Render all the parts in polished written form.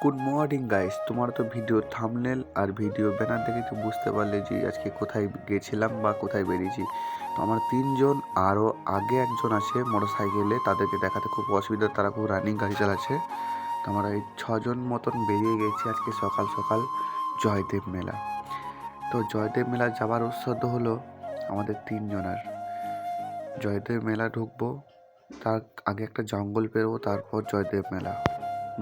Good morning guys, তোমার তো video thumbnail আর video banner দেখে তো বুঝতে পারলে যে আজকে কোথায় গেছিলাম বা কোথায় বেরিয়েছি। তো আমার তিনজন আরও আগে একজন আছে মোটর সাইকেলে, তাদেরকে দেখাতে খুব অসুবিধা, তারা খুব রানিং গাড়ি চালাচ্ছে। তো আমরা এই ছজন মতন বেরিয়ে গেছি আজকে সকাল সকাল জয়দেব মেলা। তো জয়দেব মেলা যাওয়ার উৎসব হলো আমাদের তিনজনের। জয়দেব মেলা ঢুকবো, তার আগে একটা জঙ্গল পেরোবো, তারপর জয়দেব মেলা।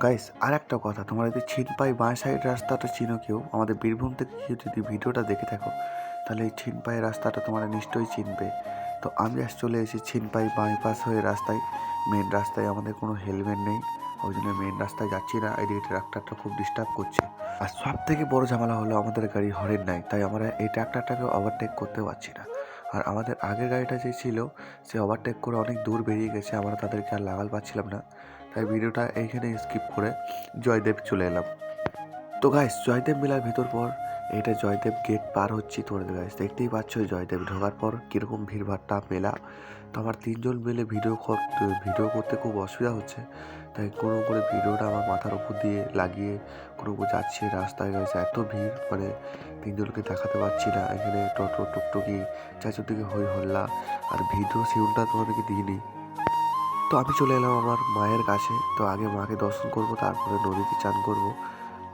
গাইস, আর একটা কথা, তোমরা যদি ছিনপাই বাঁ সাইড রাস্তাটা চিনো কেউ, আমাদের বীরভূম থেকে কেউ যদি ভিডিওটা দেখে থাকো, তাহলে এই ছিনপাই রাস্তাটা তোমরা নিশ্চয়ই চিনবে। তো আমি আজ চলে এসেছি ছিনপাই বাইপাস হয়ে রাস্তায়, মেন রাস্তায়। আমাদের কোনো হেলমেট নেই, ওই জন্য মেন রাস্তায় যাচ্ছি না। এদিকে ট্রাক্টরটা খুব ডিস্টার্ব করছে। আর সব থেকে বড় ঝামেলা হলো আমাদের গাড়ি হরেন নাই, তাই আমরা এই ট্রাক্টরটাকে ওভারটেক করতে পারছি না। আর আমাদের আগের গাড়িটা যে ছিল, সে ওভারটেক করে অনেক দূর বেরিয়ে গেছে, আমরা তাদেরকে আর লাগাল পাচ্ছিলাম না। তাই ভিডিওটা এইখানে স্কিপ করে জয়দেব চলে এলাম। তো গাইস, জয়দেব মেলার ভেতর পর এটা জয়দেব গেট পার হচ্ছি। তোমরা গাইস দেখতেই পাচ্ছ জয়দেব ঢোকার পর কীরকম ভিড়ভাট্টা মেলা। তো আমার তিনজন মিলে ভিডিও করতে খুব অসুবিধা হচ্ছে, তাই কোনো করে ভিডিওটা আমার মাথার উপর দিয়ে লাগিয়ে কোনো যাচ্ছে রাস্তায়। গাইস এত ভিড়, মানে তিনজনকে দেখাতে পারছি না। এখানে টোটো টুকটুকি চারদিকে হই হল্লা, আর ভিডিও সিউলটা তোমাদেরকে দিইনি। তো আমি চলে এলাম আমার মায়ের কাছে। তো আগে মাকে দর্শন করব, তারপরে নদীতে চান করব।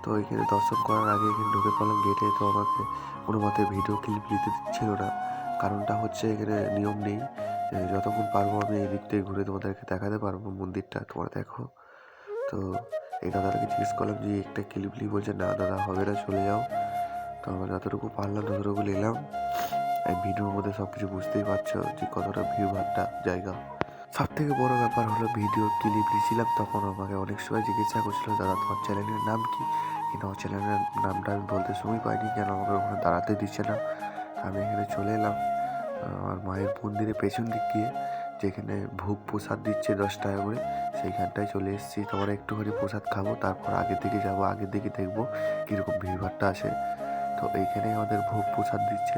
তো এখানে দর্শন করার আগে এখানে ঢুকে পড়লাম গেটে। তো আমাকে কোনো মতে ভিডিও ক্লিপ নিতে দিচ্ছিল না, কারণটা হচ্ছে এখানে নিয়ম নেই। যতক্ষণ পারবো আমি এই দিক থেকে ঘুরে তোমাদেরকে দেখাতে পারবো মন্দিরটা, তোমরা দেখো। তো এই দাদাটাকে জিজ্ঞেস করলাম যে একটা ক্লিপ নিই, বলছে না দাদা হবে না, চলে যাও। তো আমরা যতটুকু পারলাম ততটুকু নিলাম। এই ভিডিওর মধ্যে সব কিছু বুঝতেই পারছো যে কতটা ভিড়ভাট্টা জায়গা। সব থেকে বড় ব্যাপার হলো ভিডিও ক্লিপ দিয়েছিলাম, তখন আমাকে অনেক সময় জিজ্ঞাসা করছিল দাদা তোমার চ্যানেলের নাম কি। কিন্তু আমার চ্যানেলের নামটা আমি বলতে সময় পাইনি, কেন আমাকে ওখানে দাঁড়াতে দিচ্ছে না। আমি এখানে চলে এলাম আমার মায়ের মন্দিরের পেছন দিক দিয়ে, যেখানে ভোগ প্রসাদ দিচ্ছে 10 টাকা করে, সেইখানটায় চলে এসেছি। তোমরা একটুখানি প্রসাদ খাবো, তারপর আগের দিকে যাবো, আগের দিকে দেখবো কীরকম ভিড়ভাট্টা আছে। তো এইখানেই আমাদের ভোগ প্রসাদ দিচ্ছে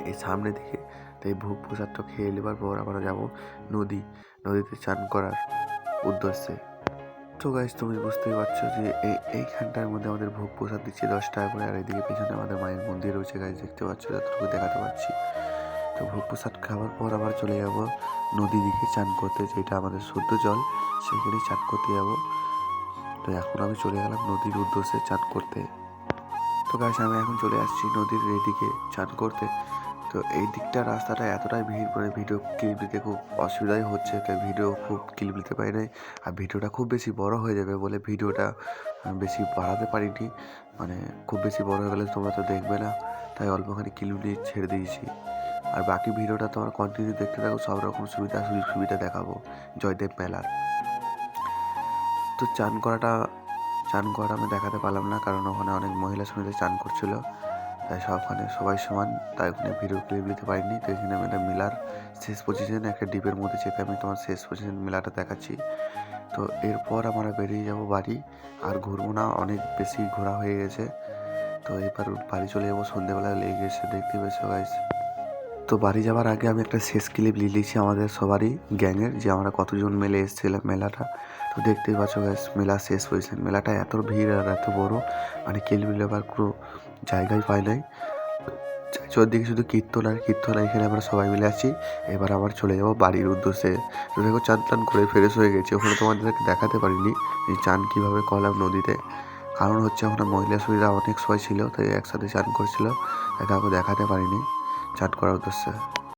এই সামনে দিকে। তো এই ভোগ প্রসাদটা খেয়ে নেবার পর আমরা যাবো নদীতে চান করার উদ্দেশ্যে। তো গাইস, তুমি বুঝতেই পারছো যে এইখানটার মধ্যে আমাদের ভোগ প্রসাদ দিচ্ছে 10 টাকা করে, আর এদিকে পেছনে আমাদের মায়ের মন্দির রয়েছে। গাইস দেখতে পাচ্ছ, যতটুকু দেখাতে পারছি। তো ভোগ প্রসাদ খাওয়ার পর আবার চলে যাবো নদী দিকে চান করতে, যেটা আমাদের শুদ্ধ জল, সেখানেই চান করতে যাবো। তো এখন আমি চলে গেলাম নদীর উদ্দেশ্যে চান করতে। তো গাইস, আমি এখন চলে আসছি নদীর এইদিকে চান করতে। তো এই দিকটা রাস্তাটা এতটাই ভিড়, করে ভিডিও ক্লিপ নিতে খুব অসুবিধাই হচ্ছে, তাই ভিডিও খুব ক্লিপ নিতে পারি নাই। আর ভিডিওটা খুব বেশি বড় হয়ে যাবে বলে ভিডিওটা বেশি বাড়াতে পারিনি। মানে খুব বেশি বড় হয়ে গেলে তোমরা তো দেখবে না, তাই অল্পখানি ক্লিপ নিয়ে ছেড়ে দিয়েছি। আর বাকি ভিডিওটা তোমরা কন্টিনিউ দেখতে থাকো, সব রকম সুযোগ সুবিধা দেখাবো জয়দেব মেলার। তো চান করাটা আমি দেখাতে পারলাম না, কারণ ওখানে অনেক মহিলা সমিতি চান করছিল, তাই ওখানে সবাই সমান, তাই ওখানে ভিডিও ক্লিপ নিতে পারিনি। তো এখানে আমি একটা মেলার শেষ পজিশনে একটা ডিপের মধ্যে চেপে আমি তোমার শেষ পজিশন মেলাটা দেখাচ্ছি। তো এরপর আমরা বেরিয়ে যাব বাড়ি, আর ঘুরবো না, অনেক বেশি ঘোরা হয়ে গেছে। তো এবার বাড়ি চলে যাবো, সন্ধ্যেবেলা লেগে গেছে, দেখতে পেয়েছো গাইস। তো বাড়ি যাওয়ার আগে আমি একটা শেষ ক্লিপ নিয়ে নিয়েছি আমাদের সবারই গ্যাংয়ের, যে আমরা কতজন মিলে এসেছিলাম মেলাটা। তো দেখতেই পাচ্ছ গাইস, মেলা শেষ পজিশন। মেলাটা এত ভিড় আর এত বড়, মানে ক্লিপ নেবার কোনো জায়গায় পাই নাই। চোদ্দিকে শুধু কীর্তন আর কীর্তন। এখানে আমরা সবাই মিলে আছি। এবার আবার চলে যাবো বাড়ির উদ্দেশ্যে। তো দেখো, চান টান করে ফ্রেশ হয়ে গেছি। ওখানে তোমাদেরকে দেখাতে পারিনি যে চান কীভাবে করলাম নদীতে, কারণ হচ্ছে ওখানে মহিলা সুবিধা অনেক সবাই ছিল, তাই একসাথে চান করছিল, তাই কাউকে দেখাতে পারিনি চান করার উদ্দেশ্যে।